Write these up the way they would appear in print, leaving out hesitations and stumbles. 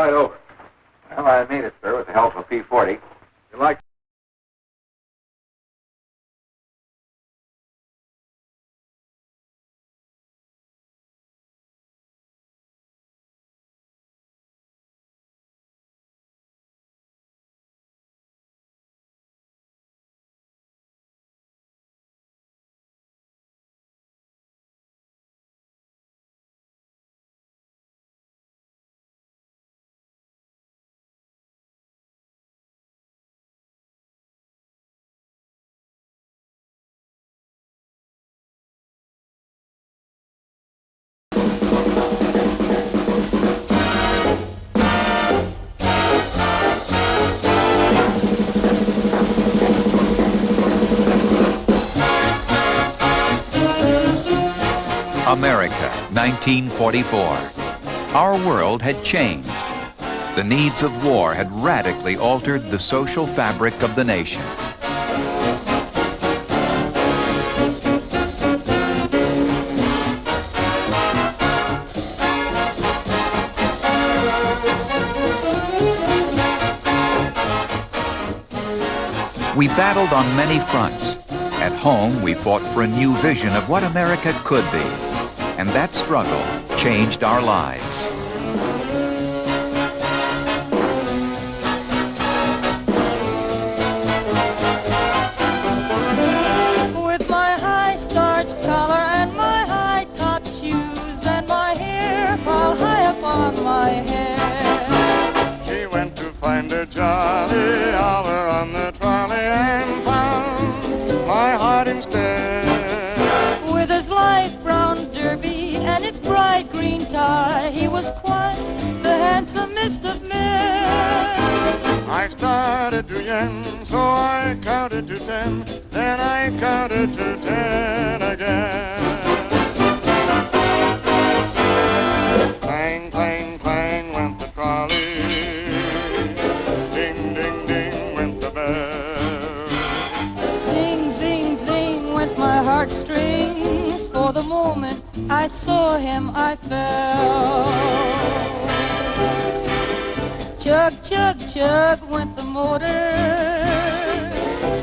quite over. Well, I made it, sir, with the help of P-40. You like... America, 1944. Our world had changed. The needs of war had radically altered the social fabric of the nation. We battled on many fronts. At home, we fought for a new vision of what America could be. And that struggle changed our lives. With my high starched collar and my high top shoes and my hair piled high upon my head, she went to find a jolly hour on the trolley and found my heart instead. with his light brown derby and his bright green tie, he was quite the handsomest of men. I started to yen, so I counted to 10, then I counted to 10 again. Clang, clang, clang went the trolley, ding, ding, ding went the bell. Zing, zing, zing went my heartstrings. For the moment I saw him, I fell. Chug, chug, chug went the motor.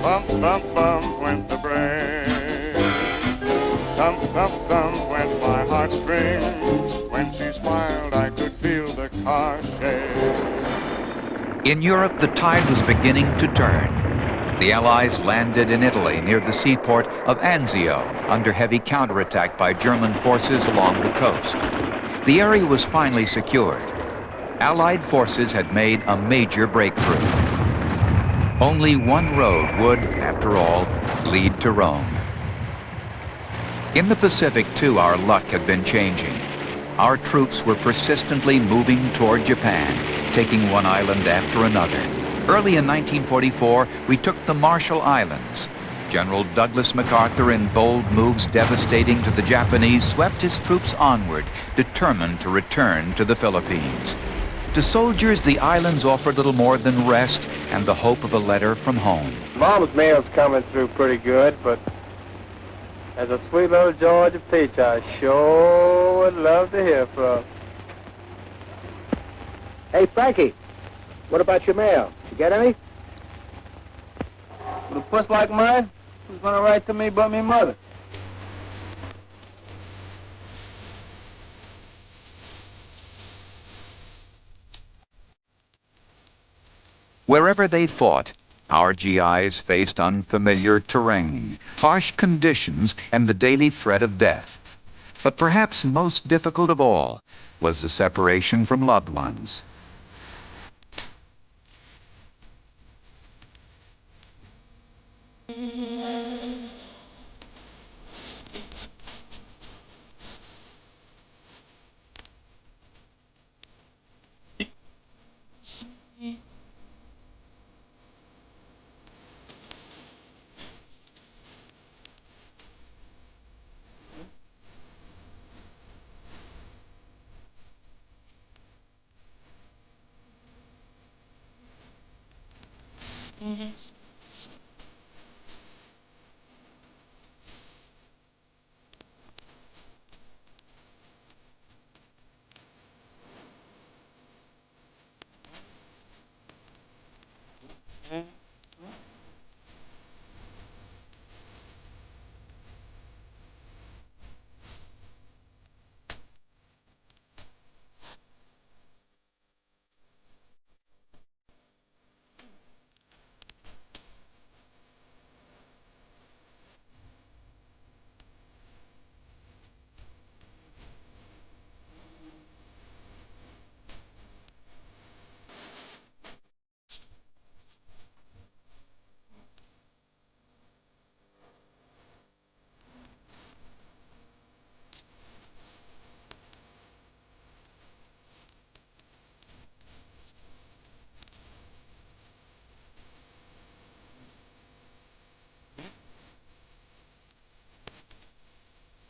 Bump, bump, bump went the brake. Thump, thump, thump went my heartstrings. When she smiled, I could feel the car shake. In Europe, the tide was beginning to turn. The Allies landed in Italy near the seaport of Anzio under heavy counterattack by German forces along the coast. The area was finally secured. Allied forces had made a major breakthrough. Only one road would, after all, lead to Rome. In the Pacific, too, our luck had been changing. Our troops were persistently moving toward Japan, taking one island after another. Early in 1944, we took the Marshall Islands. General Douglas MacArthur, in bold moves devastating to the Japanese, swept his troops onward, determined to return to the Philippines. To soldiers, the islands offered little more than rest and the hope of a letter from home. Mom's mail's coming through pretty good, but as a sweet little Georgia peach, I sure would love to hear from. Hey, Frankie, what about your mail? You get any? With a puss like mine, who's gonna write to me but me mother? Wherever they fought, our GIs faced unfamiliar terrain, harsh conditions, and the daily threat of death. But perhaps most difficult of all was the separation from loved ones.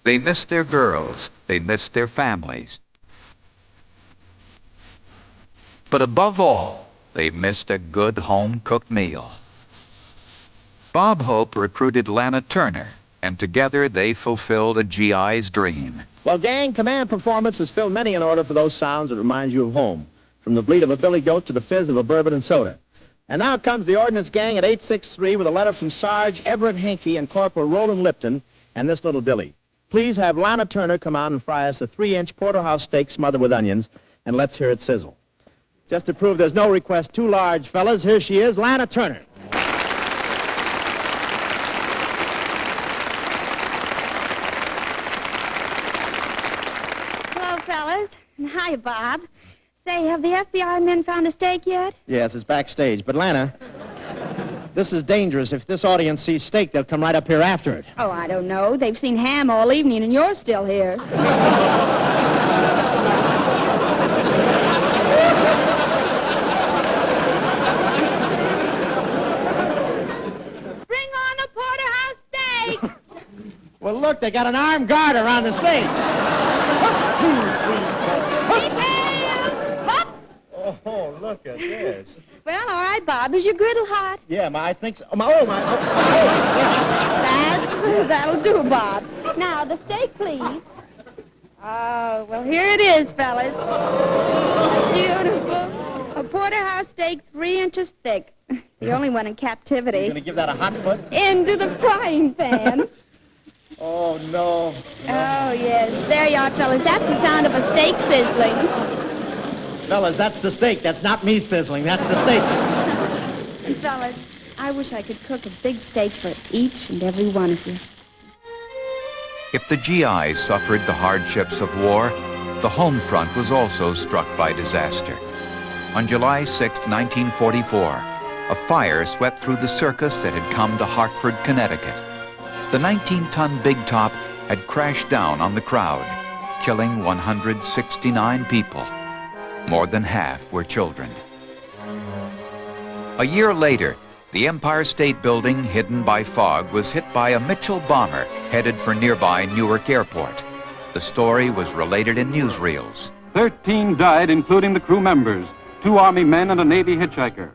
They missed their girls. They missed their families. But above all, they missed a good home-cooked meal. Bob Hope recruited Lana Turner, and together they fulfilled a GI's dream. Well, gang, command performance has filled many an order for those sounds that remind you of home, from the bleat of a billy goat to the fizz of a bourbon and soda. And now comes the Ordnance Gang at 863 with a letter from Sarge Everett Hinkey and Corporal Roland Lipton and this little dilly. Please have Lana Turner come out and fry us a 3-inch porterhouse steak smothered with onions, and let's hear it sizzle. Just to prove there's no request too large, fellas, here she is, Lana Turner. Hello, fellas. And hi, Bob. Say, have the FBI men found a steak yet? Yes, it's backstage. But, Lana, this is dangerous. If this audience sees steak, they'll come right up here after it. Oh, I don't know. They've seen ham all evening, and you're still here. Bring on the porterhouse steak! Well, look, they got an armed guard around the steak. Oh, look at this. Well, all right, Bob. Is your griddle hot? Yeah, I think so. Yeah. That'll do, Bob. Now, the steak, please. Oh, well, here it is, fellas. Beautiful. A porterhouse steak 3 inches thick. The only one in captivity. You gonna give that a hot foot? Into the frying pan. Oh, no. Oh, yes. There you are, fellas. That's the sound of a steak sizzling. Fellas, that's the steak. That's not me sizzling. That's the steak. And, fellas, I wish I could cook a big steak for each and every one of you. If the GIs suffered the hardships of war, the Homefront was also struck by disaster. On July 6, 1944, a fire swept through the circus that had come to Hartford, Connecticut. The 19-ton Big Top had crashed down on the crowd, killing 169 people. More than half were children. A year later, the Empire State Building, hidden by fog, was hit by a Mitchell bomber headed for nearby Newark Airport. The story was related in newsreels. 13 died, including the crew members, 2 Army men and a Navy hitchhiker.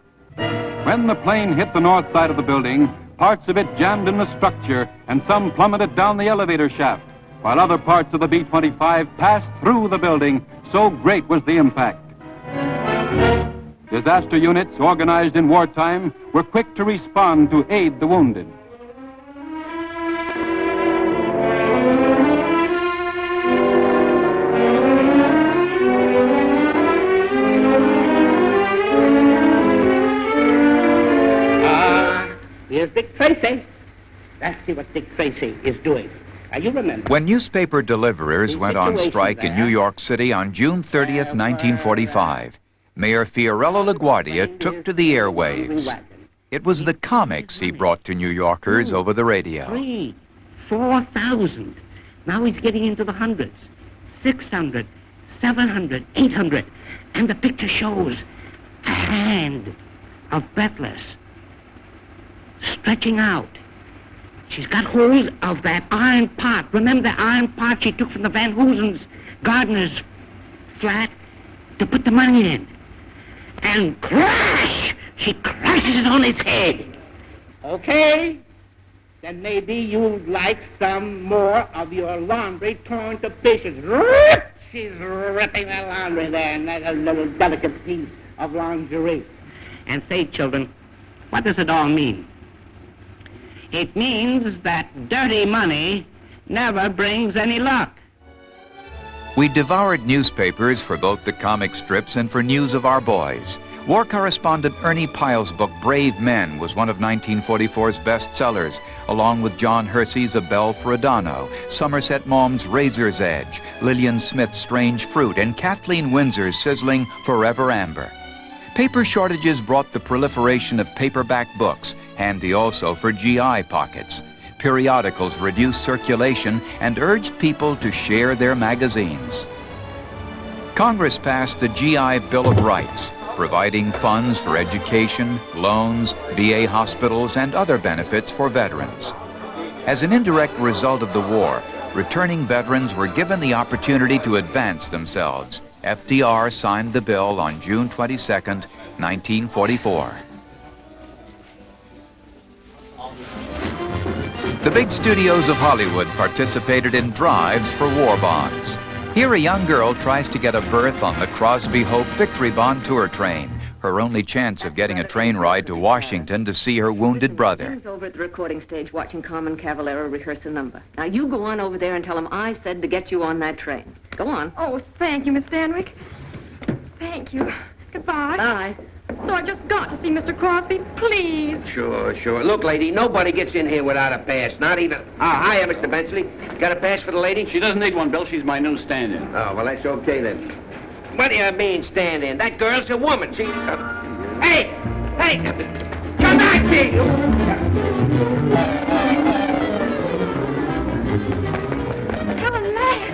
When the plane hit the north side of the building, parts of it jammed in the structure and some plummeted down the elevator shaft, while other parts of the B-25 passed through the building, so great was the impact. Disaster units organized in wartime were quick to respond to aid the wounded. Here's Dick Tracy. Let's see what Dick Tracy is doing. You remember. When newspaper deliverers went on strike in New York City on June 30th, 1945, Mayor Fiorello LaGuardia took to the airwaves. It was the comics he brought to New Yorkers over the radio. 3, 4,000. Now he's getting into the hundreds. 600, 700, 800. And the picture shows a hand of Breathless stretching out. She's got hold of that iron pot. Remember the iron pot she took from the Van Hoosen's gardener's flat to put the money in? And crash! She crashes it on his head. Okay, then maybe you'd like some more of your laundry torn to pieces. Rip! She's ripping that laundry there, and that little delicate piece of lingerie. And say, children, what does it all mean? It means that dirty money never brings any luck. We devoured newspapers for both the comic strips and for news of our boys. War correspondent Ernie Pyle's book Brave Men was one of 1944's bestsellers, along with John Hersey's A Bell for Adano, Somerset Maugham's Razor's Edge, Lillian Smith's Strange Fruit, and Kathleen Windsor's sizzling Forever Amber. Paper shortages brought the proliferation of paperback books, handy also for GI pockets. Periodicals reduced circulation and urged people to share their magazines. Congress passed the GI Bill of Rights, providing funds for education, loans, VA hospitals, and other benefits for veterans. As an indirect result of the war, returning veterans were given the opportunity to advance themselves. FDR signed the bill on June 22, 1944. The big studios of Hollywood participated in drives for war bonds. Here a young girl tries to get a berth on the Crosby Hope Victory Bond tour train, her only chance of getting a train ride to Washington to see her wounded brother. Jim's over at the recording stage watching Carmen Cavallero rehearse a number. Now you go on over there and tell him I said to get you on that train. Go on. Oh, thank you, Miss Stanwyck. Thank you. Goodbye. Bye. So I just got to see Mr. Crosby, please. Sure, sure. Look, lady, nobody gets in here without a pass. Not even... hiya, Mr. Bensley. Got a pass for the lady? She doesn't need one, Bill. She's my new stand-in. Oh, well, that's okay, then. What do you mean, stand-in? That girl's a woman. She... Hey! Hey! Come back here! Helen Ladd.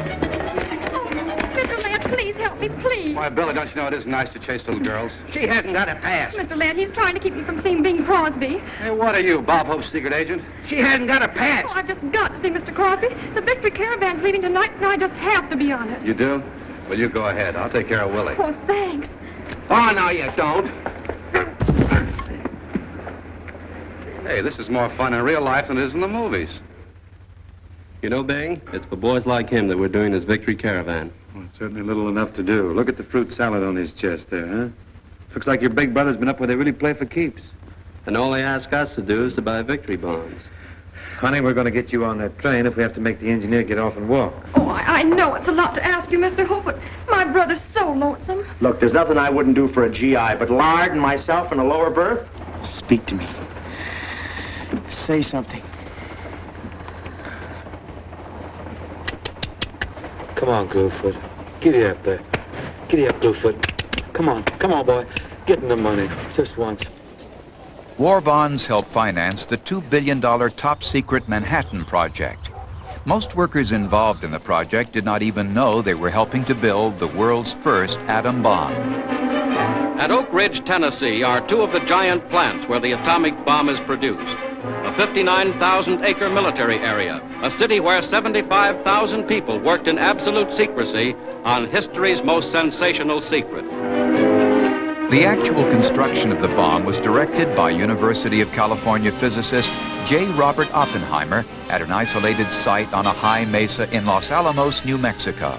Oh, Mr. Ladd, please help me, please. Why, Billy, don't you know it isn't nice to chase little girls? She hasn't got a pass. Mr. Ladd, he's trying to keep me from seeing Bing Crosby. Hey, what are you, Bob Hope's secret agent? She hasn't got a pass. Oh, I've just got to see Mr. Crosby. The Victory Caravan's leaving tonight, and I just have to be on it. You do? Well, you go ahead. I'll take care of Willie. Oh, thanks. Oh, no, you don't. Hey, this is more fun in real life than it is in the movies. You know, Bing, it's for boys like him that we're doing this Victory Caravan. Well, it's certainly little enough to do. Look at the fruit salad on his chest there, huh? Looks like your big brother's been up where they really play for keeps. And all they ask us to do is to buy victory bonds. Honey, we're going to get you on that train if we have to make the engineer get off and walk. Oh, I know it's a lot to ask you, Mr. Hope, but my brother's so lonesome. Look, there's nothing I wouldn't do for a GI, but Lard and myself in a lower berth? Speak to me. Say something. Come on, Bluefoot. Giddy up there. Giddy up, Bluefoot. Come on, boy. Get in the money, just once. War bonds helped finance the $2 billion top-secret Manhattan Project. Most workers involved in the project did not even know they were helping to build the world's first atom bomb. At Oak Ridge, Tennessee, are two of the giant plants where the atomic bomb is produced. A 59,000-acre military area, a city where 75,000 people worked in absolute secrecy on history's most sensational secret. The actual construction of the bomb was directed by University of California physicist J. Robert Oppenheimer at an isolated site on a high mesa in Los Alamos, New Mexico.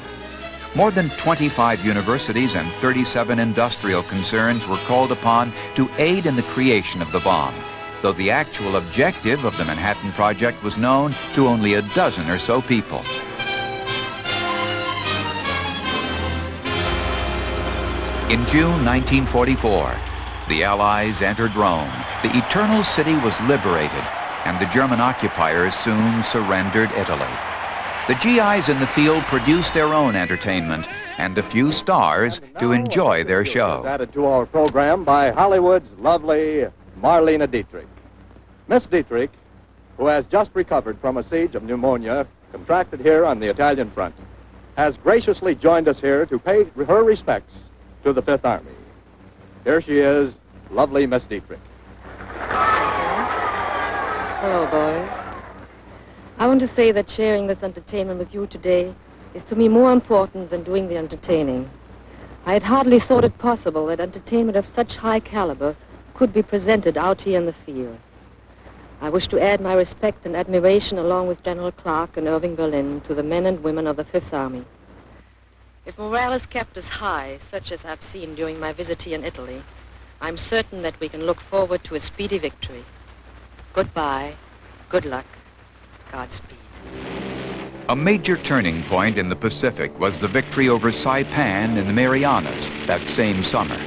More than 25 universities and 37 industrial concerns were called upon to aid in the creation of the bomb, though the actual objective of the Manhattan Project was known to only a dozen or so people. In June 1944, the Allies entered Rome. The Eternal City was liberated, and the German occupiers soon surrendered Italy. The GIs in the field produced their own entertainment and a few stars to enjoy their show. Added to our program by Hollywood's lovely Marlene Dietrich. Miss Dietrich, who has just recovered from a siege of pneumonia contracted here on the Italian front, has graciously joined us here to pay her respects to the Fifth Army. Here she is, lovely Miss Dietrich. Hello, boys. I want to say that sharing this entertainment with you today is to me more important than doing the entertaining. I had hardly thought it possible that entertainment of such high caliber could be presented out here in the field. I wish to add my respect and admiration along with General Clark and Irving Berlin to the men and women of the Fifth Army. If morale is kept as high, such as I've seen during my visit here in Italy, I'm certain that we can look forward to a speedy victory. Goodbye, good luck, Godspeed. A major turning point in the Pacific was the victory over Saipan in the Marianas that same summer.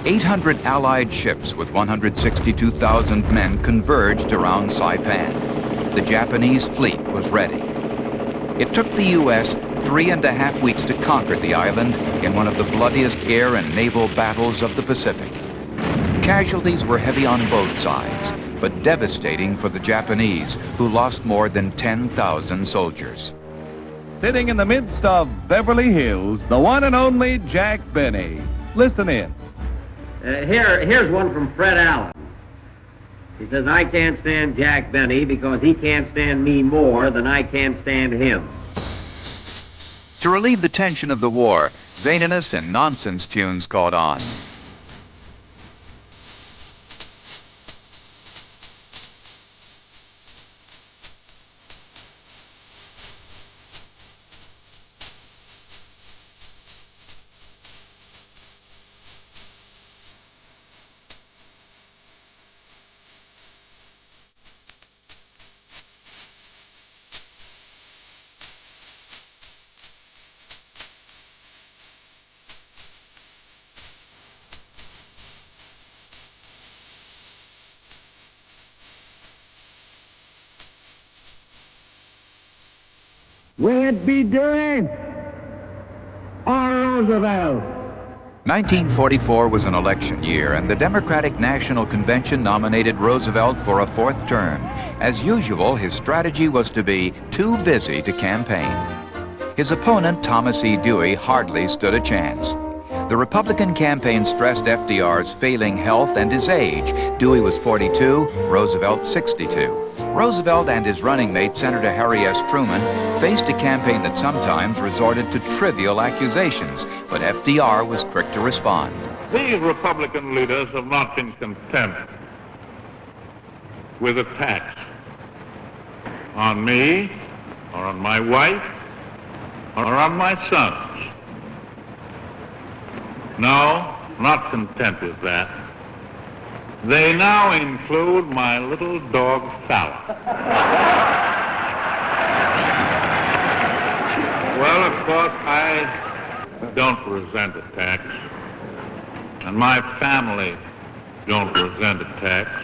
800 Allied ships with 162,000 men converged around Saipan. The Japanese fleet was ready. It took the U.S. 3.5 weeks to conquer the island in one of the bloodiest air and naval battles of the Pacific. Casualties were heavy on both sides, but devastating for the Japanese, who lost more than 10,000 soldiers. Sitting in the midst of Beverly Hills, the one and only Jack Benny. Listen in. Here's one from Fred Allen. He says, I can't stand Jack Benny because he can't stand me more than I can't stand him. To relieve the tension of the war, zaniness and nonsense tunes caught on. Will it be Dewey or Roosevelt? 1944 was an election year, and the Democratic National Convention nominated Roosevelt for a fourth term. As usual, his strategy was to be too busy to campaign. His opponent, Thomas E. Dewey, hardly stood a chance. The Republican campaign stressed FDR's failing health and his age. Dewey was 42, Roosevelt 62. Roosevelt and his running mate, Senator Harry S. Truman, faced a campaign that sometimes resorted to trivial accusations, but FDR was quick to respond. These Republican leaders have not been content with attacks on me, or on my wife, or on my sons. No, not content with that. They now include my little dog, Fallon. Well, of course, I don't resent attacks, and my family don't resent attacks,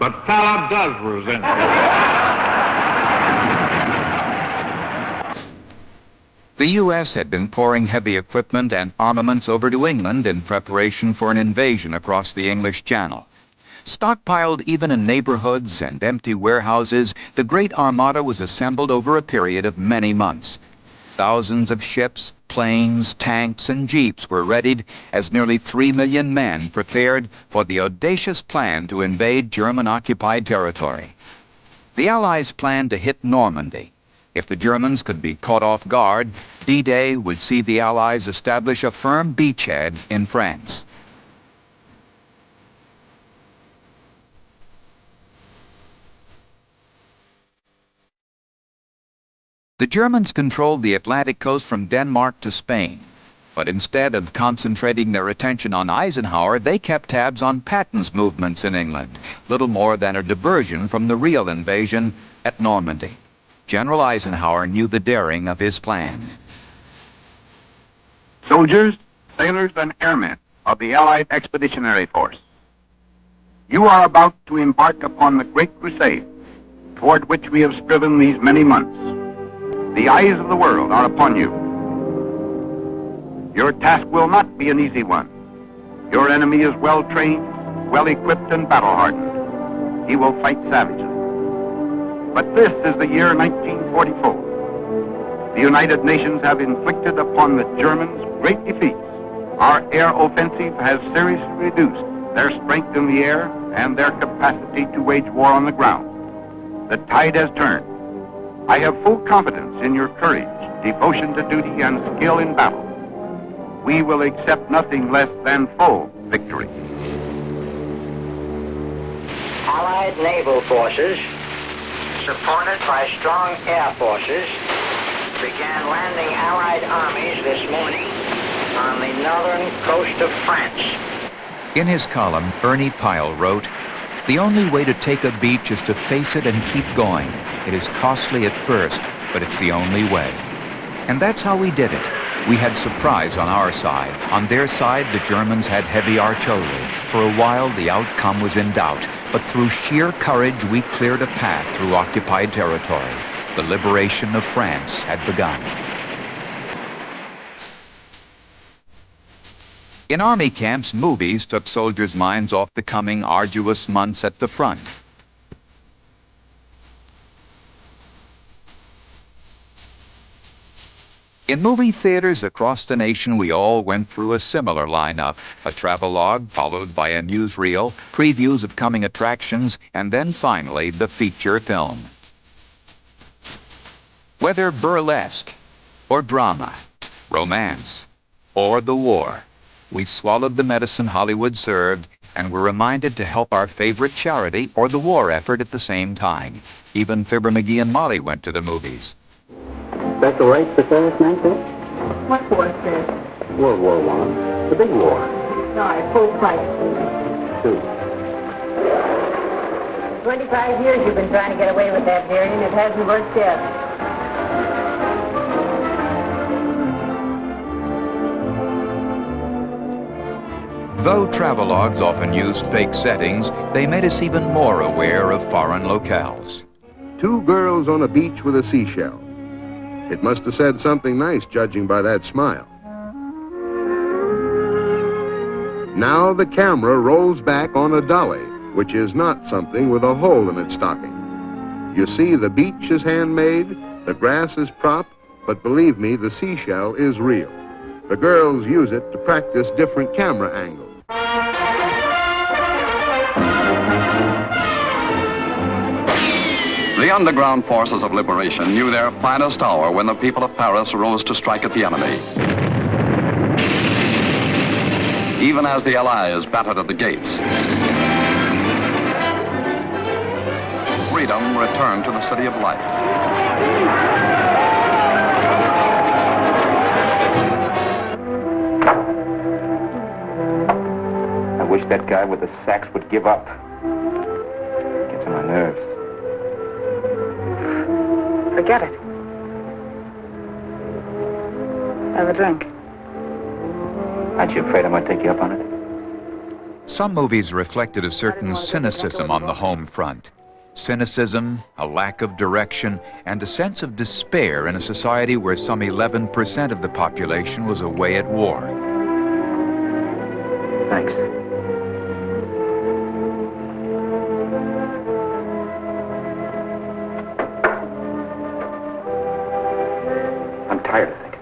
but Fallon does resent attacks. The U.S. had been pouring heavy equipment and armaments over to England in preparation for an invasion across the English Channel. Stockpiled even in neighborhoods and empty warehouses, the Great Armada was assembled over a period of many months. Thousands of ships, planes, tanks, and jeeps were readied as nearly 3 million men prepared for the audacious plan to invade German-occupied territory. The Allies planned to hit Normandy. If the Germans could be caught off guard, D-Day would see the Allies establish a firm beachhead in France. The Germans controlled the Atlantic coast from Denmark to Spain, but instead of concentrating their attention on Eisenhower, they kept tabs on Patton's movements in England, little more than a diversion from the real invasion at Normandy. General Eisenhower knew the daring of his plan. Soldiers, sailors, and airmen of the Allied Expeditionary Force, you are about to embark upon the great crusade toward which we have striven these many months. The eyes of the world are upon you. Your task will not be an easy one. Your enemy is well-trained, well-equipped, and battle-hardened. He will fight savagely. But this is the year 1944. The United Nations have inflicted upon the Germans great defeats. Our air offensive has seriously reduced their strength in the air and their capacity to wage war on the ground. The tide has turned. I have full confidence in your courage, devotion to duty, and skill in battle. We will accept nothing less than full victory. Allied naval forces, supported by strong air forces, began landing Allied armies this morning on the northern coast of France. In his column, Ernie Pyle wrote, "The only way to take a beach is to face it and keep going. It is costly at first, but it's the only way." And that's how we did it. We had surprise on our side. On their side, the Germans had heavy artillery. For a while, the outcome was in doubt. But through sheer courage, we cleared a path through occupied territory. The liberation of France had begun. In army camps, movies took soldiers' minds off the coming arduous months at the front. In movie theaters across the nation, we all went through a similar lineup. A travelogue followed by a newsreel, previews of coming attractions, and then finally the feature film. Whether burlesque or drama, romance or the war, we swallowed the medicine Hollywood served and were reminded to help our favorite charity or the war effort at the same time. Even Fibber McGee and Molly went to the movies. That's the right for service, Nancy? What war, sir? World War I. The big war. Sorry, full price. 2. 25 years you've been trying to get away with that, dearie, and it hasn't worked yet. Though travelogues often used fake settings, they made us even more aware of foreign locales. 2 girls on a beach with a seashell. It must have said something nice, judging by that smile. Now the camera rolls back on a dolly, which is not something with a hole in its stocking. You see, the beach is handmade, the grass is prop, but believe me, the seashell is real. The girls use it to practice different camera angles. The underground forces of liberation knew their finest hour when the people of Paris rose to strike at the enemy. Even as the Allies battered at the gates, freedom returned to the City of Light. I wish that guy with the sax would give up. Gets on my nerves. Forget it. Have a drink. Aren't you afraid I might take you up on it? Some movies reflected a certain cynicism on the home front. Cynicism, a lack of direction, and a sense of despair in a society where some 11% of the population was away at war. Thanks. I'm tired of thinking.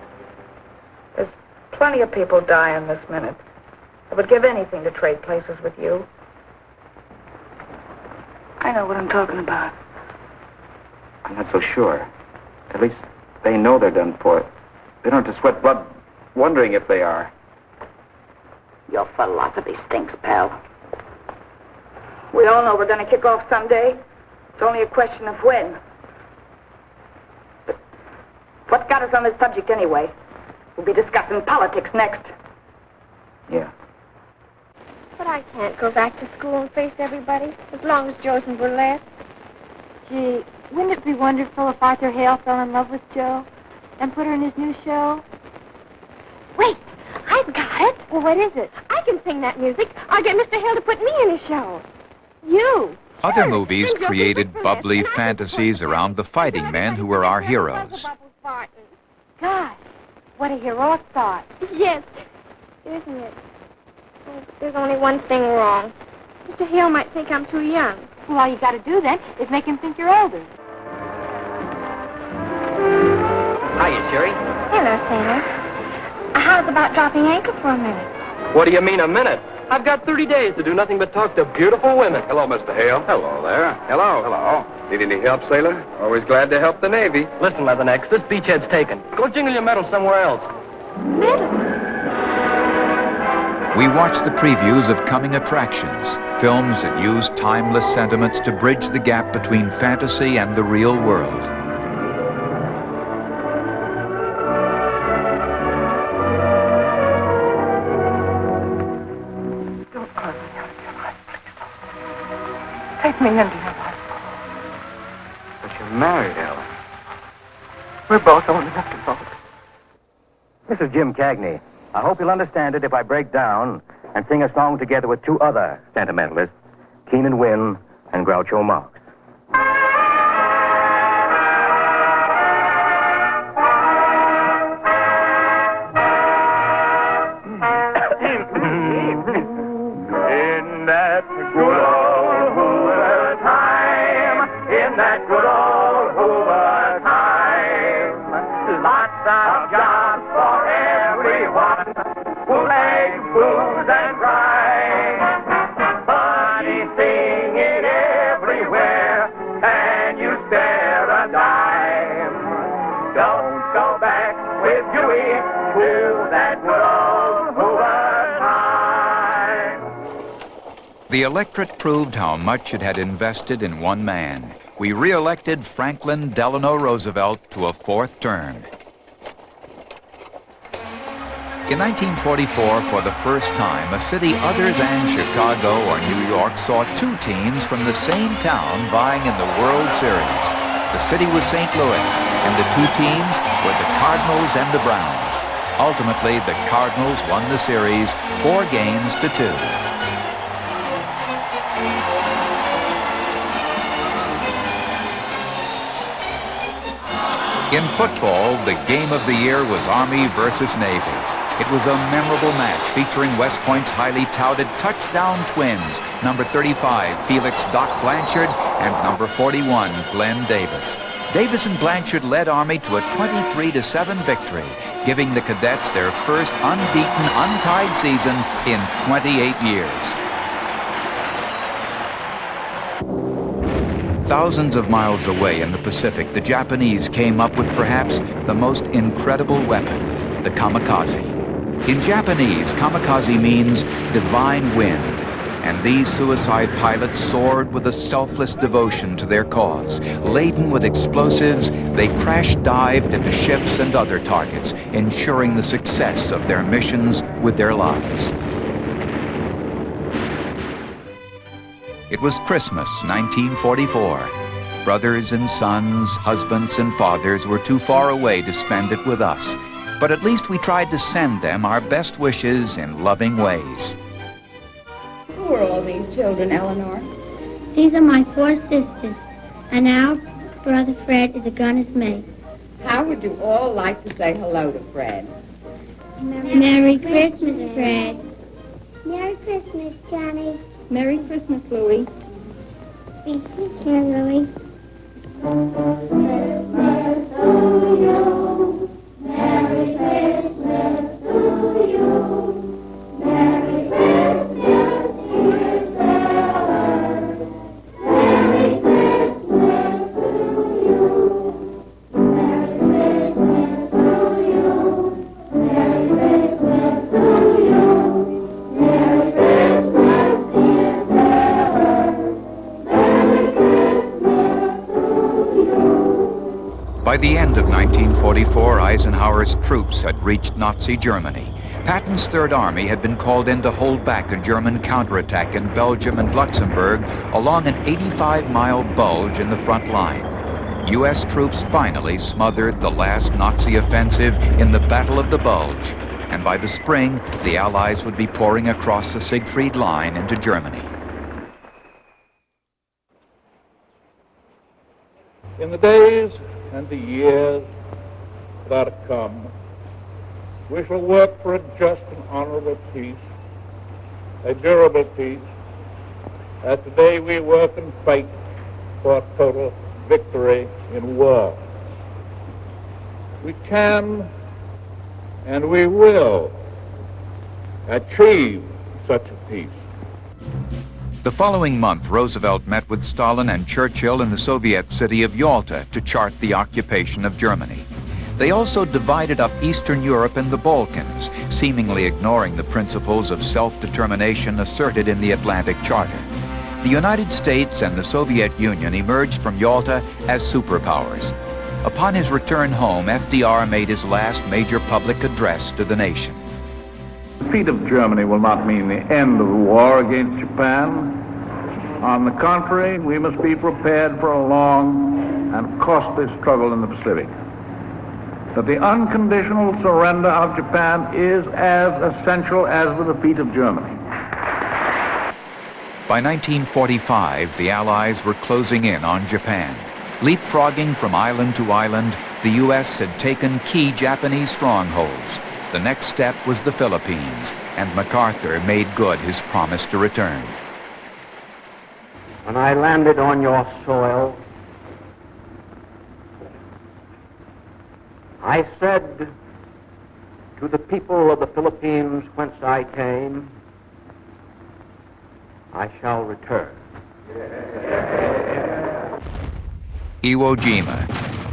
There's plenty of people dying this minute. I would give anything to trade places with you. I know what I'm talking about. I'm not so sure. At least they know they're done for. They don't have to sweat blood wondering if they are. Your philosophy stinks, pal. We all know we're going to kick off someday. It's only a question of when. But what's got us on this subject anyway? We'll be discussing politics next. Yeah. But I can't go back to school and face everybody as long as Joe's in burlesque. Gee, wouldn't it be wonderful if Arthur Hale fell in love with Joe and put her in his new show? Wait, I've got it. Well, what is it? I can sing that music. I'll get Mr. Hale to put me in his show. You. Other movies created bubbly fantasies around the fighting men who were our heroes. Gosh, what a heroic thought. Yes, isn't it? Oh, there's only one thing wrong. Mr. Hale might think I'm too young. Well, all you got to do then is make him think you're older. Hiya, Sherry. Hello, Sailor. How's about dropping anchor for a minute? What do you mean, a minute? I've got 30 days to do nothing but talk to beautiful women. Hello, Mr. Hale. Hello there. Hello. Hello. Need any help, sailor? Always glad to help the Navy. Listen, Leathernecks, this beachhead's taken. Go jingle your medal somewhere else. We watched the previews of coming attractions, films that used timeless sentiments to bridge the gap between fantasy and the real world. Don't close me out of your life, please. Take me into your life. But you're married, Ellen. We're both old enough to vote. This is Jim Cagney. I hope you'll understand it if I break down and sing a song together with 2 other sentimentalists, Keenan Wynn and Groucho Marx. In that good old Hoover time, in that good old Hoover time, lots of jobs for everyone who likes booze and crime. Money singing everywhere, and you spare a dime. The electorate proved how much it had invested in one man. We re-elected Franklin Delano Roosevelt to a fourth term. In 1944, for the first time, a city other than Chicago or New York saw two teams from the same town vying in the World Series. The city was St. Louis, and the two teams were the Cardinals and the Browns. Ultimately, the Cardinals won the series 4-2. In football, the game of the year was Army versus Navy. It was a memorable match featuring West Point's highly touted touchdown twins, number 35, Felix Doc Blanchard, and number 41, Glenn Davis. Davis and Blanchard led Army to a 23-7 victory, giving the cadets their first unbeaten, untied season in 28 years. Thousands of miles away in the Pacific, the Japanese came up with perhaps the most incredible weapon, the kamikaze. In Japanese, kamikaze means divine wind, and these suicide pilots soared with a selfless devotion to their cause. Laden with explosives, they crash-dived into ships and other targets, ensuring the success of their missions with their lives. It was Christmas, 1944. Brothers and sons, husbands and fathers were too far away to spend it with us. But at least we tried to send them our best wishes in loving ways. Who are all these children, Eleanor? These are my 4 sisters, and our brother Fred is a gunner's mate. How would you all like to say hello to Fred? Merry Christmas, Fred. Merry Christmas, Johnny. Merry Christmas, Louie. Be here, Louie. Christmas to you. Merry Christmas to you. Merry Christmas, dear Sarah. Merry Christmas to you. Merry Christmas to you. Merry Christmas to you. Merry Christmas, dear Sarah. Merry Christmas to you. By the end of 1944, Eisenhower's troops had reached Nazi Germany. Patton's Third Army had been called in to hold back a German counterattack in Belgium and Luxembourg along an 85-mile bulge in the front line. U.S. troops finally smothered the last Nazi offensive in the Battle of the Bulge, and by the spring, the Allies would be pouring across the Siegfried Line into Germany. In the days and the years that are to come, we shall work for a just and honorable peace, a durable peace, as today we work and fight for total victory in war. We can and we will achieve such a peace. The following month, Roosevelt met with Stalin and Churchill in the Soviet city of Yalta to chart the occupation of Germany. They also divided up Eastern Europe and the Balkans, seemingly ignoring the principles of self-determination asserted in the Atlantic Charter. The United States and the Soviet Union emerged from Yalta as superpowers. Upon his return home, FDR made his last major public address to the nation. The defeat of Germany will not mean the end of the war against Japan. On the contrary, we must be prepared for a long and costly struggle in the Pacific. That the unconditional surrender of Japan is as essential as the defeat of Germany. By 1945, the Allies were closing in on Japan. Leapfrogging from island to island, the U.S. had taken key Japanese strongholds. The next step was the Philippines, and MacArthur made good his promise to return. When I landed on your soil, I said to the people of the Philippines whence I came, I shall return. Iwo Jima,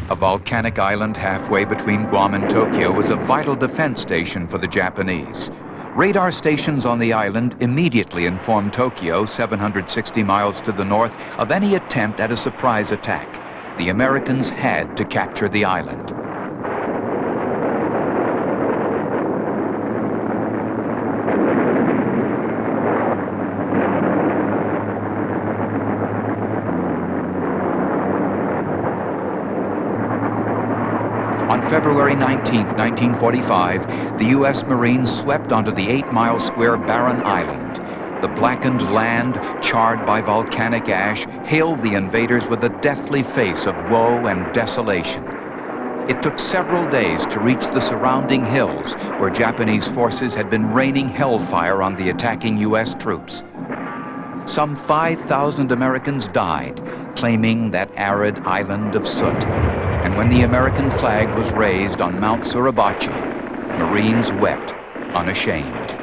a volcanic island halfway between Guam and Tokyo, was a vital defense station for the Japanese. Radar stations on the island immediately informed Tokyo, 760 miles to the north, of any attempt at a surprise attack. The Americans had to capture the island. On February 19, 1945, the U.S. Marines swept onto the 8-mile square barren island. The blackened land, charred by volcanic ash, hailed the invaders with a deathly face of woe and desolation. It took several days to reach the surrounding hills, where Japanese forces had been raining hellfire on the attacking U.S. troops. Some 5,000 Americans died, claiming that arid island of soot. And when the American flag was raised on Mount Suribachi, Marines wept unashamed.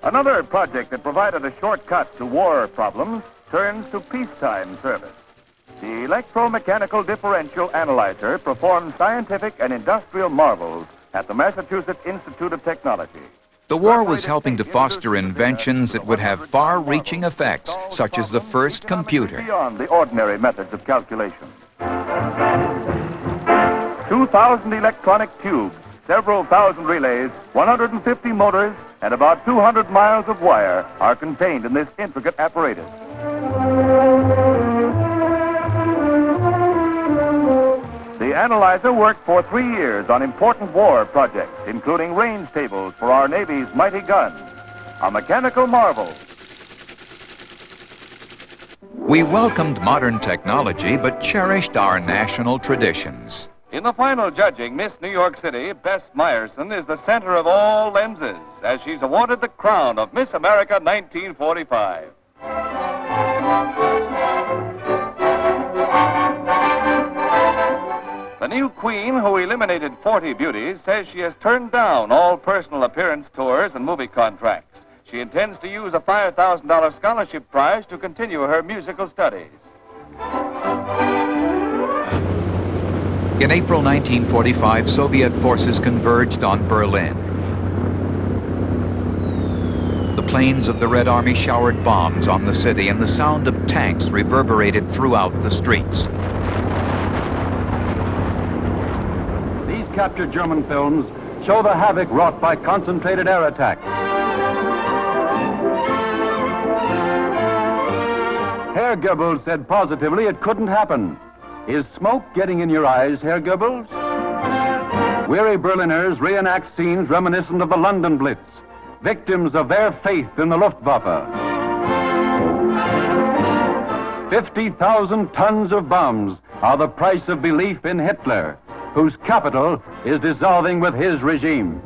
Another project that provided a shortcut to war problems turns to peacetime service. The electromechanical differential analyzer performs scientific and industrial marvels at the Massachusetts Institute of Technology. The war was helping to foster inventions that would have far-reaching effects, such as the first computer. Beyond the ordinary methods of calculation. 2,000 electronic tubes, several thousand relays, 150 motors, and about 200 miles of wire are contained in this intricate apparatus. The analyzer worked for 3 years on important war projects, including range tables for our Navy's mighty guns. A mechanical marvel. We welcomed modern technology, but cherished our national traditions. In the final judging, Miss New York City, Bess Meyerson, is the center of all lenses as she's awarded the crown of Miss America 1945. The new queen, who eliminated 40 beauties, says she has turned down all personal appearance tours and movie contracts. She intends to use a $5,000 scholarship prize to continue her musical studies. In April 1945, Soviet forces converged on Berlin. The planes of the Red Army showered bombs on the city, and the sound of tanks reverberated throughout the streets. These captured German films show the havoc wrought by concentrated air attacks. Herr Goebbels said positively it couldn't happen. Is smoke getting in your eyes, Herr Goebbels? Weary Berliners reenact scenes reminiscent of the London Blitz, victims of their faith in the Luftwaffe. 50,000 tons of bombs are the price of belief in Hitler, whose capital is dissolving with his regime.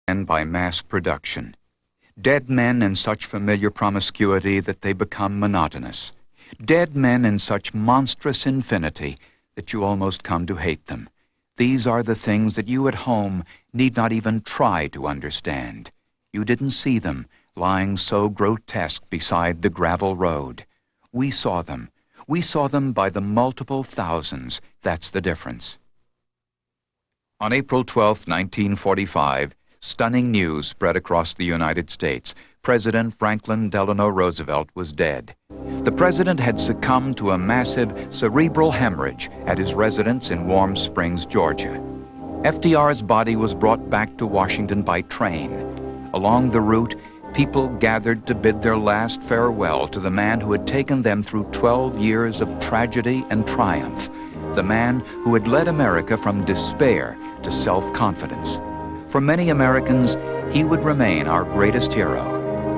And by mass production. Dead men in such familiar promiscuity that they become monotonous. Dead men in such monstrous infinity that you almost come to hate them. These are the things that you at home need not even try to understand. You didn't see them lying so grotesque beside the gravel road. We saw them. We saw them by the multiple thousands. That's the difference. On April 12, 1945, stunning news spread across the United States. President Franklin Delano Roosevelt was dead. The president had succumbed to a massive cerebral hemorrhage at his residence in Warm Springs, Georgia. FDR's body was brought back to Washington by train. Along the route, people gathered to bid their last farewell to the man who had taken them through 12 years of tragedy and triumph, the man who had led America from despair to self-confidence. For many Americans, he would remain our greatest hero,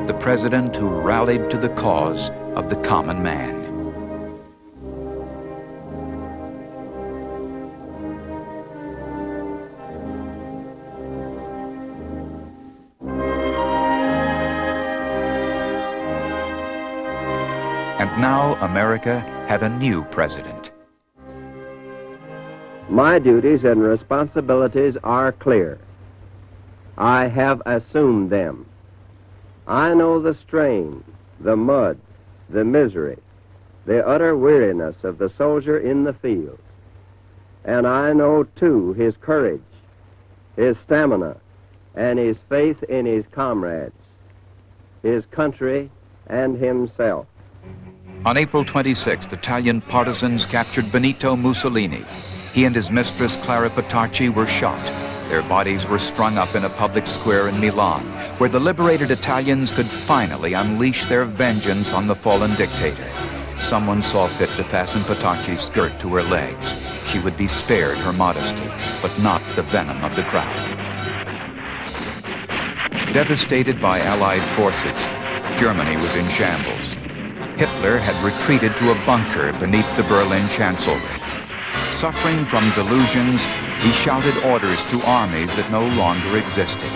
the president who rallied to the cause of the common man. And now America had a new president. My duties and responsibilities are clear. I have assumed them. I know the strain, the mud, the misery, the utter weariness of the soldier in the field. And I know, too, his courage, his stamina, and his faith in his comrades, his country, and himself. On April 26th, Italian partisans captured Benito Mussolini. He and his mistress, Clara Petacci, were shot. Their bodies were strung up in a public square in Milan, where the liberated Italians could finally unleash their vengeance on the fallen dictator. Someone saw fit to fasten Petacci's skirt to her legs. She would be spared her modesty, but not the venom of the crowd. Devastated by Allied forces, Germany was in shambles. Hitler had retreated to a bunker beneath the Berlin Chancellery. Suffering from delusions, he shouted orders to armies that no longer existed,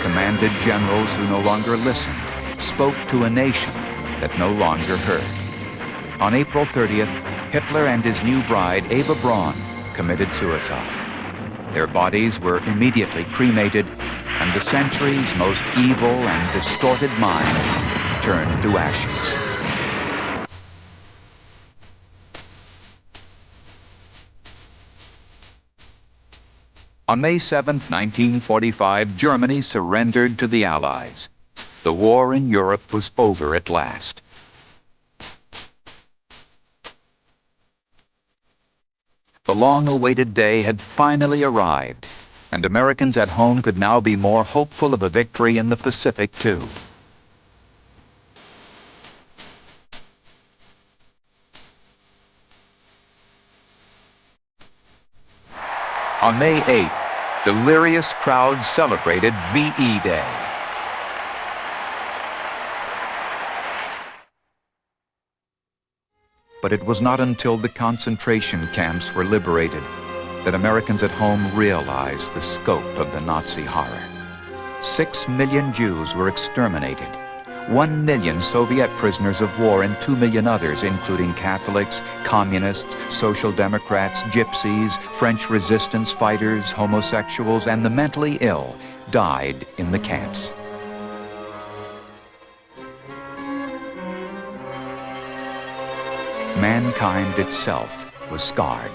commanded generals who no longer listened, spoke to a nation that no longer heard. On April 30th, Hitler and his new bride, Eva Braun, committed suicide. Their bodies were immediately cremated, and the century's most evil and distorted mind turned to ashes. On May 7, 1945, Germany surrendered to the Allies. The war in Europe was over at last. The long-awaited day had finally arrived, and Americans at home could now be more hopeful of a victory in the Pacific, too. On May 8th, delirious crowds celebrated VE Day. But it was not until the concentration camps were liberated that Americans at home realized the scope of the Nazi horror. 6 million Jews were exterminated. 1 million Soviet prisoners of war and 2 million others, including Catholics, communists, social democrats, gypsies, French resistance fighters, homosexuals, and the mentally ill, died in the camps. Mankind itself was scarred.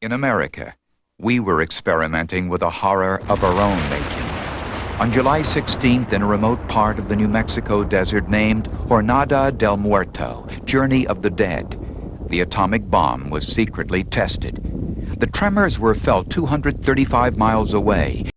In America, we were experimenting with a horror of our own making. On July 16th, in a remote part of the New Mexico desert named Jornada del Muerto, Journey of the Dead, the atomic bomb was secretly tested. The tremors were felt 235 miles away.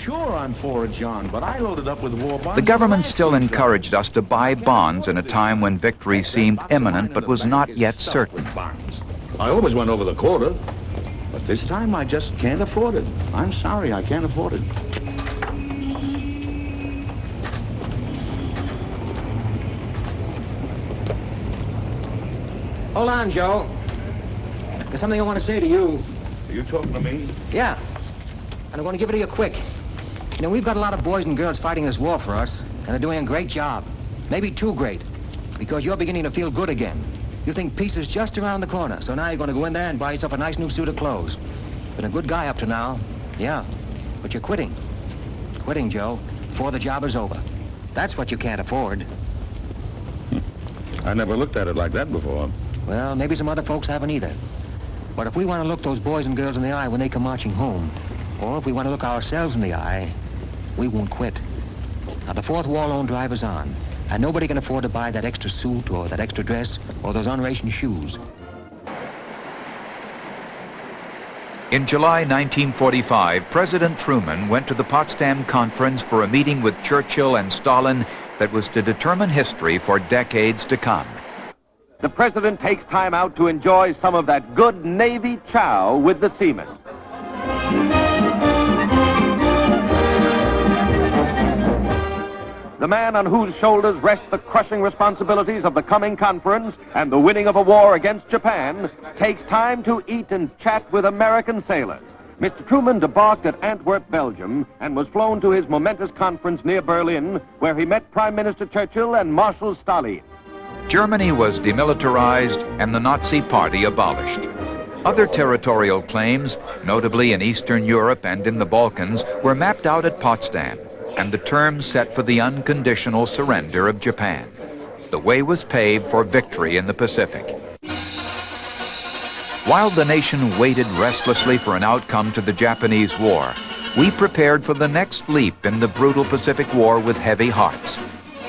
Sure, I'm for it, John, but I loaded up with war bonds. The government still encouraged us to buy bonds in a time when victory seemed imminent but was not yet certain. I always went over the quota, but this time I just can't afford it. I'm sorry, I can't afford it. Hold on, Joe. There's something I want to say to you. Are you talking to me? Yeah. And I want to give it to you quick. You know, we've got a lot of boys and girls fighting this war for us, and they're doing a great job. Maybe too great, because you're beginning to feel good again. You think peace is just around the corner, so now you're going to go in there and buy yourself a nice new suit of clothes. Been a good guy up to now, yeah. But you're quitting. Quitting, Joe, before the job is over. That's what you can't afford. I never looked at it like that before. Well, maybe some other folks haven't either. But if we want to look those boys and girls in the eye when they come marching home, or if we want to look ourselves in the eye, we won't quit. Now, the fourth war loan drive is on, and nobody can afford to buy that extra suit or that extra dress or those unrationed shoes. In July 1945, President Truman went to the Potsdam Conference for a meeting with Churchill and Stalin that was to determine history for decades to come. The president takes time out to enjoy some of that good Navy chow with the seamen. The man on whose shoulders rest the crushing responsibilities of the coming conference and the winning of a war against Japan takes time to eat and chat with American sailors. Mr. Truman debarked at Antwerp, Belgium, and was flown to his momentous conference near Berlin, where he met Prime Minister Churchill and Marshal Stalin. Germany was demilitarized and the Nazi Party abolished. Other territorial claims, notably in Eastern Europe and in the Balkans, were mapped out at Potsdam, and the terms set for the unconditional surrender of Japan. The way was paved for victory in the Pacific. While the nation waited restlessly for an outcome to the Japanese War, we prepared for the next leap in the brutal Pacific War with heavy hearts.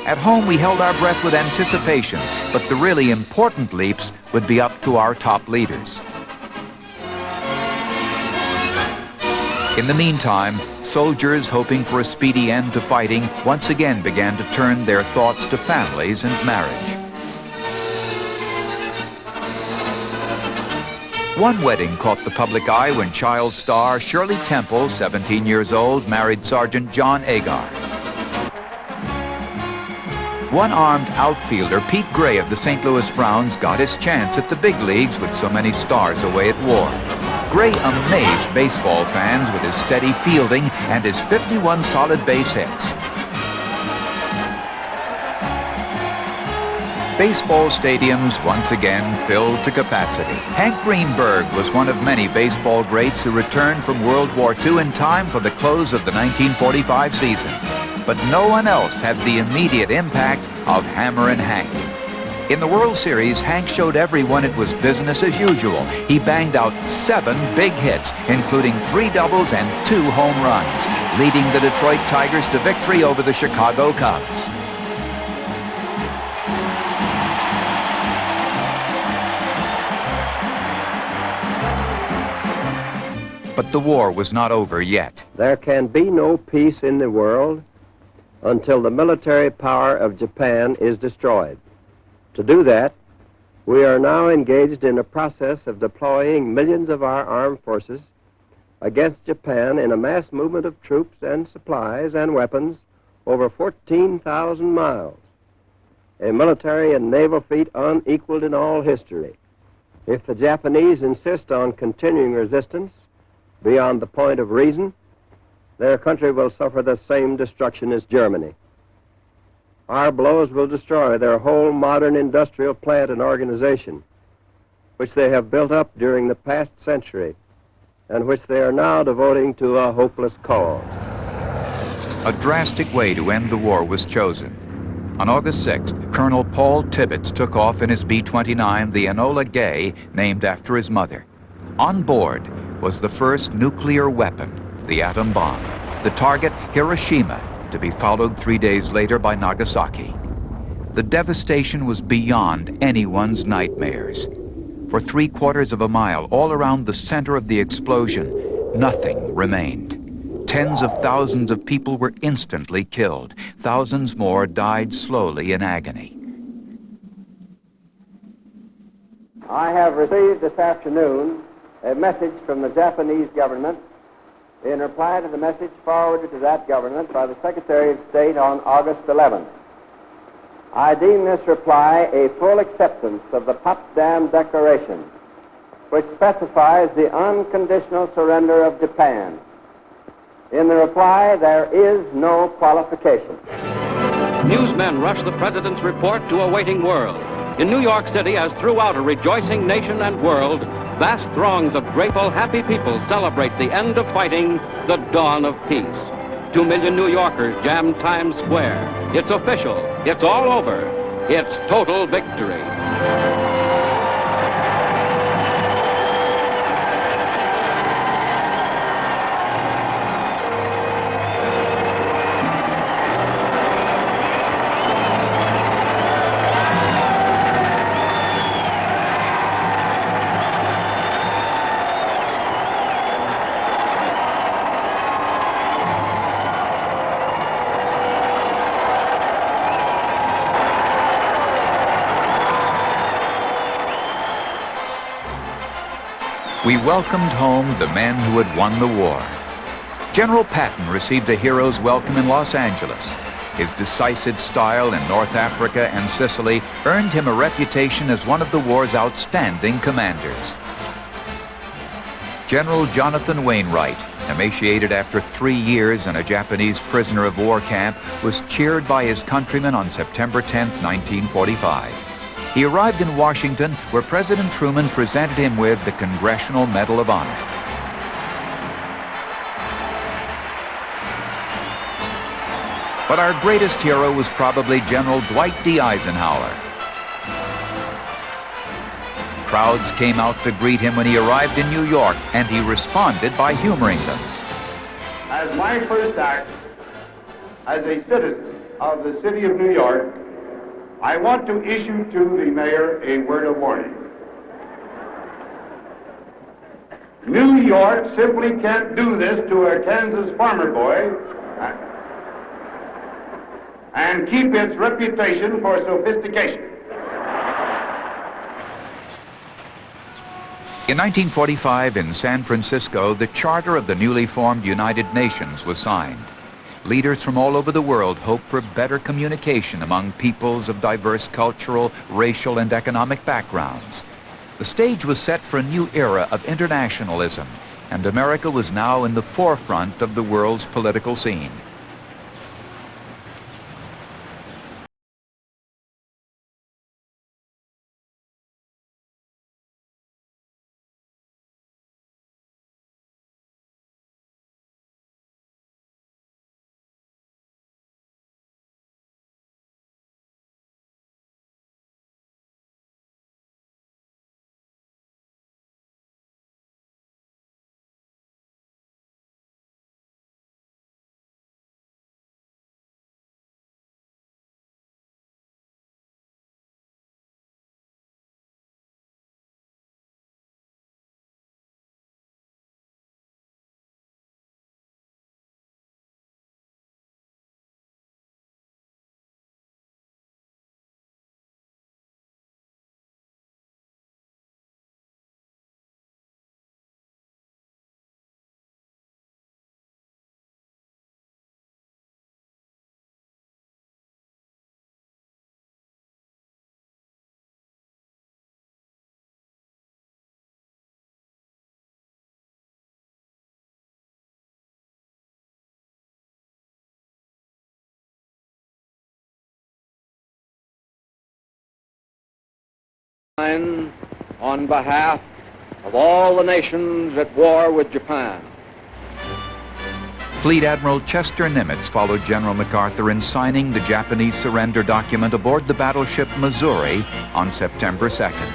At home, we held our breath with anticipation, but the really important leaps would be up to our top leaders. In the meantime, soldiers hoping for a speedy end to fighting once again began to turn their thoughts to families and marriage. One wedding caught the public eye when child star Shirley Temple, 17 years old, married Sergeant John Agar. One-armed outfielder Pete Gray of the St. Louis Browns got his chance at the big leagues with so many stars away at war. Gray amazed baseball fans with his steady fielding and his 51 solid base hits. Baseball stadiums once again filled to capacity. Hank Greenberg was one of many baseball greats who returned from World War II in time for the close of the 1945 season. But no one else had the immediate impact of Hammer and Hank. In the World Series, Hank showed everyone it was business as usual. He banged out 7 big hits, including 3 doubles and 2 home runs, leading the Detroit Tigers to victory over the Chicago Cubs. But the war was not over yet. There can be no peace in the world until the military power of Japan is destroyed. To do that, we are now engaged in a process of deploying millions of our armed forces against Japan in a mass movement of troops and supplies and weapons over 14,000 miles, a military and naval feat unequaled in all history. If the Japanese insist on continuing resistance beyond the point of reason, their country will suffer the same destruction as Germany. Our blows will destroy their whole modern industrial plant and organization, which they have built up during the past century, and which they are now devoting to a hopeless cause. A drastic way to end the war was chosen. On August 6th, Colonel Paul Tibbets took off in his B-29, the Enola Gay, named after his mother. On board was the first nuclear weapon, the atom bomb. The target, Hiroshima, to be followed 3 days later by Nagasaki. The devastation was beyond anyone's nightmares. For 3/4 of a mile, all around the center of the explosion, nothing remained. Tens of thousands of people were instantly killed. Thousands more died slowly in agony. I have received this afternoon a message from the Japanese government in reply to the message forwarded to that government by the Secretary of State on August 11th. I deem this reply a full acceptance of the Potsdam Declaration, which specifies the unconditional surrender of Japan. In the reply, there is no qualification. Newsmen rush the president's report to a waiting world. In New York City, as throughout a rejoicing nation and world, vast throngs of grateful, happy people celebrate the end of fighting, the dawn of peace. 2 million New Yorkers jam Times Square. It's official. It's all over. It's total victory. We welcomed home the men who had won the war. General Patton received a hero's welcome in Los Angeles. His decisive style in North Africa and Sicily earned him a reputation as one of the war's outstanding commanders. General Jonathan Wainwright, emaciated after 3 years in a Japanese prisoner of war camp, was cheered by his countrymen on September 10, 1945. He arrived in Washington, where President Truman presented him with the Congressional Medal of Honor. But our greatest hero was probably General Dwight D. Eisenhower. Crowds came out to greet him when he arrived in New York, and he responded by humoring them. As my first act as a citizen of the city of New York, I want to issue to the mayor a word of warning. New York simply can't do this to a Kansas farmer boy and keep its reputation for sophistication. In 1945 in San Francisco, the charter of the newly formed United Nations was signed. Leaders from all over the world hoped for better communication among peoples of diverse cultural, racial, and economic backgrounds. The stage was set for a new era of internationalism, and America was now in the forefront of the world's political scene. On behalf of all the nations at war with Japan. Fleet Admiral Chester Nimitz followed General MacArthur in signing the Japanese surrender document aboard the battleship Missouri on September 2nd.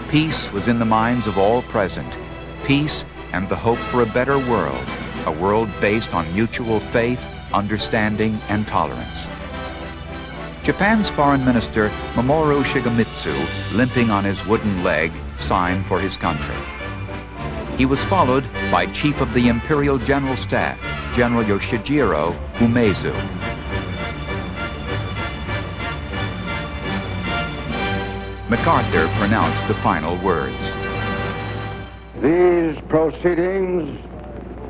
Peace was in the minds of all present. Peace and the hope for a better world, a world based on mutual faith, understanding, and tolerance. Japan's Foreign Minister Mamoru Shigemitsu, limping on his wooden leg, signed for his country. He was followed by Chief of the Imperial General Staff, General Yoshijiro Umezu. MacArthur pronounced the final words. These proceedings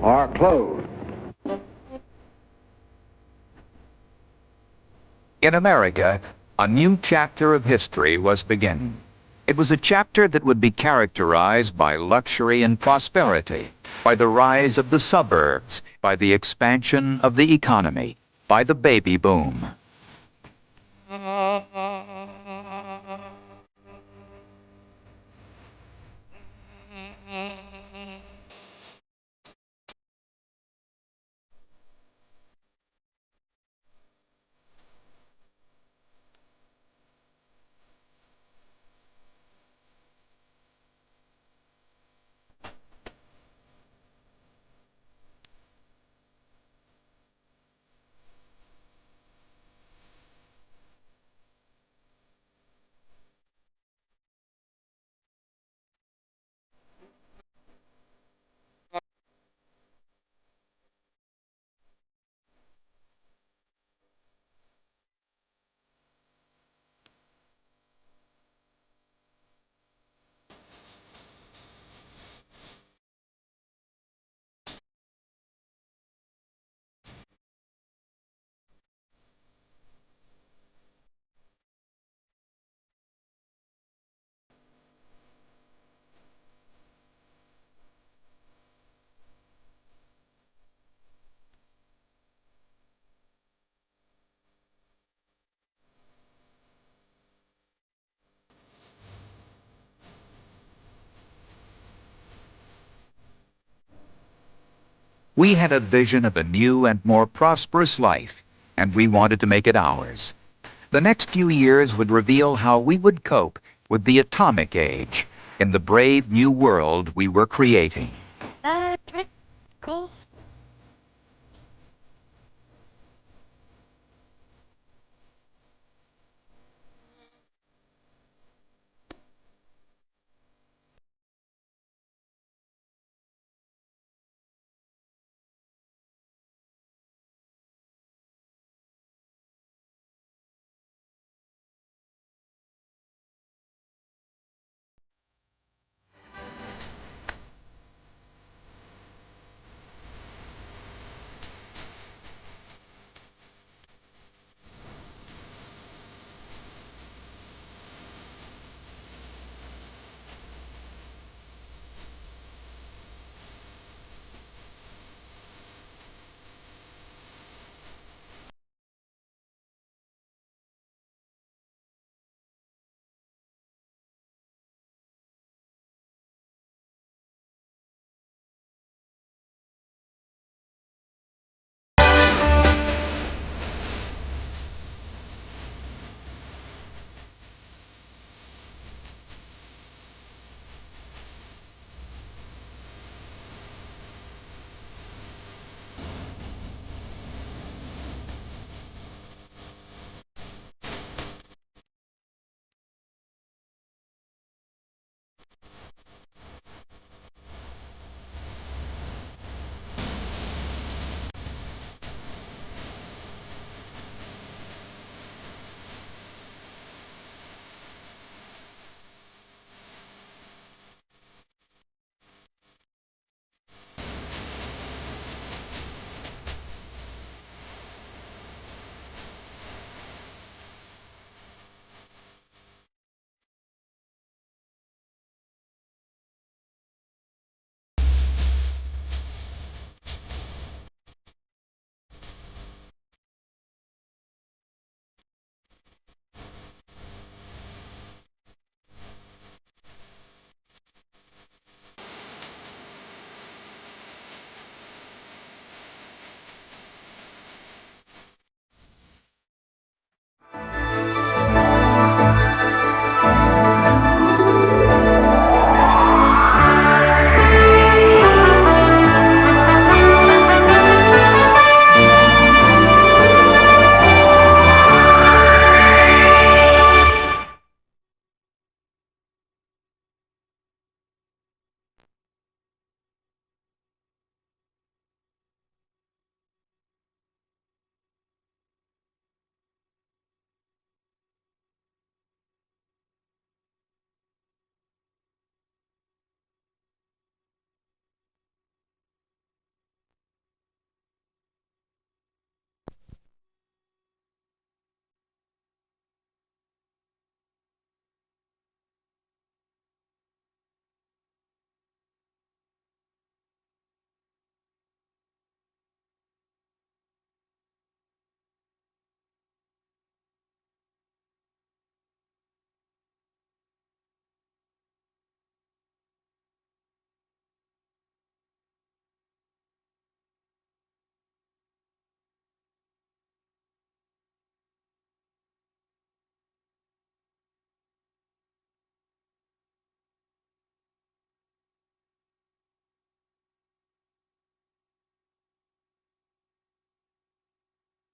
are closed. In America, a new chapter of history was beginning. It was a chapter that would be characterized by luxury and prosperity, by the rise of the suburbs, by the expansion of the economy, by the baby boom. We had a vision of a new and more prosperous life, and we wanted to make it ours. The next few years would reveal how we would cope with the atomic age in the brave new world we were creating. Electrical